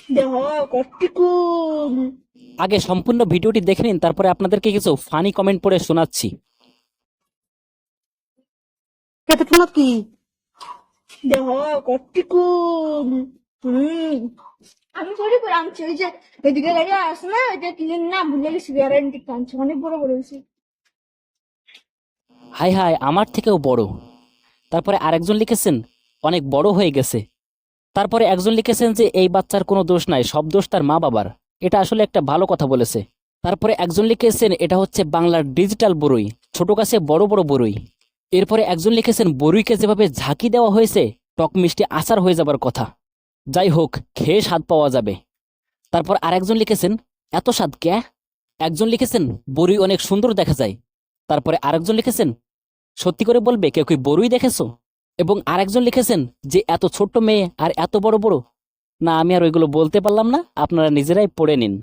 দেহ কট্টিকুল আগে সম্পূর্ণ ভিডিওটি দেখে নিন, তারপরে আপনাদেরকে কিছু ফানি কমেন্ট পড়ে শোনাচ্ছি। কেতক্ষণত কি দেহ কট্টিকুল আমি সরি করে আনছি ওই যে এদিকে গাড়ি আসে না ওই যে কি জানি না ভুলে গেছি গ্যারান্টি আনছি অনেক বড় বড় হয়েছে। হাই হাই, আমার থেকেও বড়। তারপরে আরেকজন লিখেছেন অনেক বড় হয়ে গেছে। তারপরে একজন লিখেছেন যে এই বাচ্চার কোনো দোষ নাই, সব দোষ তার মা বাবার। এটা আসলে একটা ভালো কথা বলেছে। তারপরে একজন লিখেছেন এটা হচ্ছে বাংলার ডিজিটাল বরই, ছোট গাছে বড় বড় বরই। এরপরে একজন লিখেছেন বরুইকে যেভাবে ঝাঁকি দেওয়া হয়েছে টক মিষ্টি আচার হয়ে যাবার কথা। যাই হোক, খেয়ে স্বাদ পাওয়া যাবে। তারপর আরেকজন লিখেছেন এত স্বাদ ক্যা। একজন লিখেছেন বরুই অনেক সুন্দর দেখা যায়। তারপরে আরেকজন লিখেছেন সত্যি করে বলবে কেউ কি বরুই দেখেছো। এবং আরেকজন লিখেছেন যে এত ছোট্ট মেয়ে আর এত বড় বড়। না, আমি আর ওইগুলো বলতে পারলাম না, আপনারা নিজেরাই পড়ে নিন।